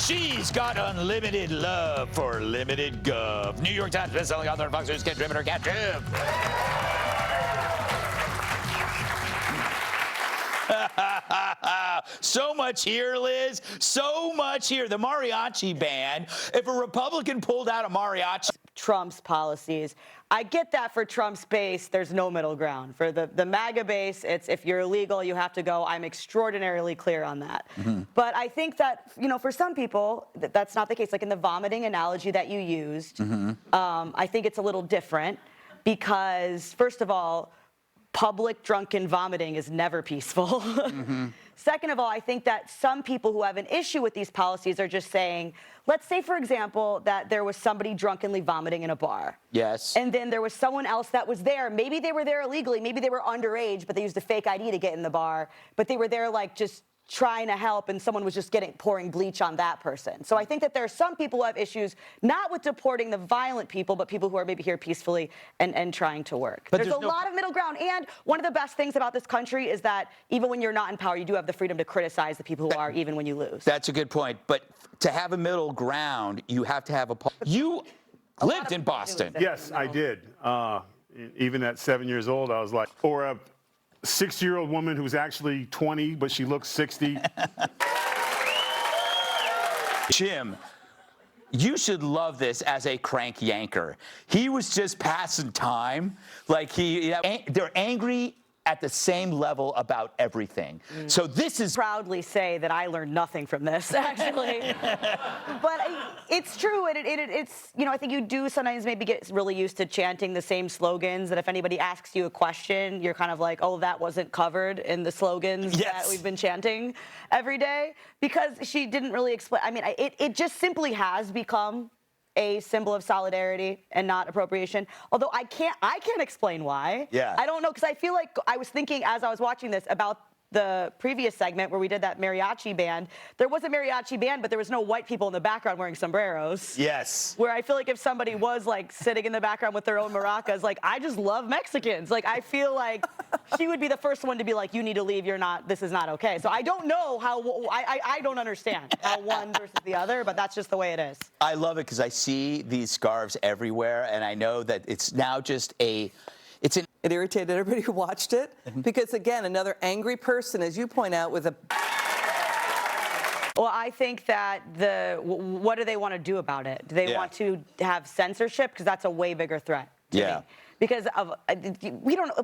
She's got unlimited love for limited gov. New York Times bestselling author and Fox News contributor, Cat Timpf. So much here, Liz. So much here. The mariachi ban. If a Republican pulled out a mariachi. Trump's policies. I get that for Trump's base, there's no middle ground. For the MAGA base, it's if you're illegal, you have to go. I'm extraordinarily clear on that. But I think that, for some people, that's not the case. Like in the vomiting analogy that you used, I think it's a little different because, first of all, public drunken vomiting is never peaceful. Second of all, I think that some people who have an issue with these policies are just saying, let's say, for example, that there was somebody drunkenly vomiting in a bar. Yes. And then there was someone else that was there. Maybe they were there illegally. Maybe they were underage, but they used a fake ID to get in the bar. But they were there like just trying to help, and someone was just pouring bleach on that person. So I think that there are some people who have issues, not with deporting the violent people, but people who are maybe here peacefully and trying to work. There's a lot of middle ground. And one of the best things about this country is that even when you're not in power, you do have the freedom to criticize the people who are, even when you lose. That's a good point. But to have a middle ground, you have to have You lived in Boston. Yes, I did. Even at 7 years old, I was like, or a 60-year-old woman who's actually 20, but she looks 60. Jim, you should love this as a crank yanker. He was just passing time. Like they're angry at the same level about everything. So this is proudly say that I learned nothing from this, actually. But it's true, and it's, I think you do sometimes maybe get really used to chanting the same slogans, that if anybody asks you a question, you're kind of like, oh, that wasn't covered in the slogans that we've been chanting every day, because she didn't really explain. I mean, it just simply has become a symbol of solidarity and not appropriation. Although I can't explain why. Yeah. I don't know, because I feel like I was thinking as I was watching this about the previous segment where we did that mariachi band. There was a mariachi band, but there was no white people in the background wearing sombreros. Yes. Where I feel like if somebody was like sitting in the background with their own maracas, like, I just love Mexicans. Like, I feel like she would be the first one to be like, you need to leave, this is not okay. So I don't know how, I don't understand how one versus the other, but that's just the way it is. I love it because I see these scarves everywhere, and I know that it's now just It irritated everybody who watched it because, again, another angry person, as you point out, with a... Well, I think that what do they want to do about it? Do they want to have censorship? Because that's a way bigger threat to me. Because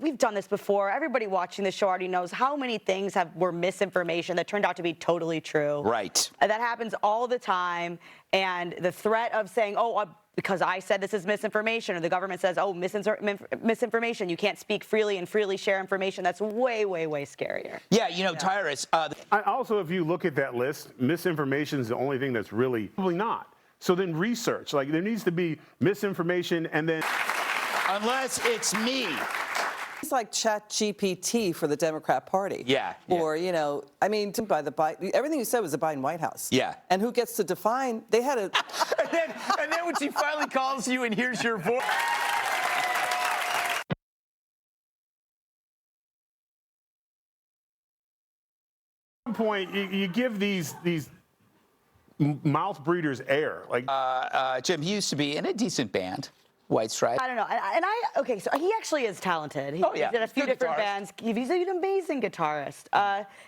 we've done this before. Everybody watching this show already knows how many things were misinformation that turned out to be totally true. Right. And that happens all the time. And the threat of saying, because I said this is misinformation, or the government says, oh, misinformation, you can't speak freely and freely share information, that's way, way, way scarier. Yeah, Tyrus. Also, if you look at that list, misinformation is the only thing that's probably not. So then research. Like, there needs to be misinformation and then... Unless it's me. It's like ChatGPT for the Democrat Party. Yeah. Or, I mean, by the Biden, everything you said was the Biden White House. Yeah. And who gets to define, they had a... and then when she finally calls you and hears your voice. At one point, you give these mouth breeders air. Like, Jim, he used to be in a decent band. White Stripe. I don't know. Okay, so he actually is talented. He did a few different bands. He's an amazing guitarist.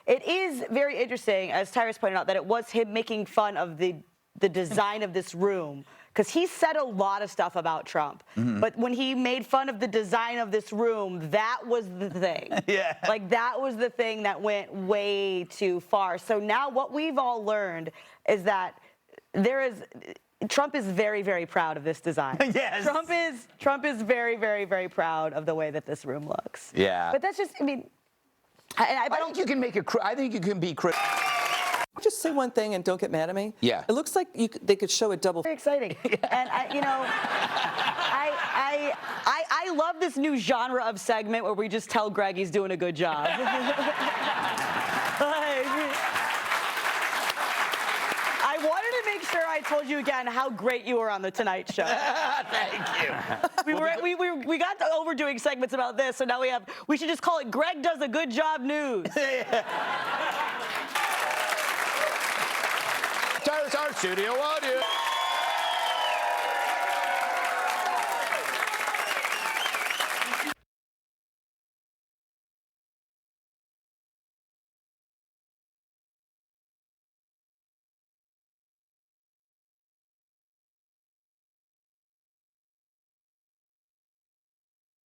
It is very interesting, as Tyrus pointed out, that it was him making fun of the design of this room. Because he said a lot of stuff about Trump. But when he made fun of the design of this room, that was the thing. Like, that was the thing that went way too far. So now what we've all learned is that Trump is very, very proud of this design. Yes. Trump is very, very, very proud of the way that this room looks. Yeah. But that's just, I think you can make I think you can be critical. Just say one thing and don't get mad at me. Yeah. It looks like they could show a double. Very exciting. And I love this new genre of segment where we just tell Greg he's doing a good job. I wanted to make sure I told you again how great you were on the Tonight Show. Thank you. We got to overdoing segments about this, so now we should just call it Greg Does a Good Job News. Tyrus, our studio audience.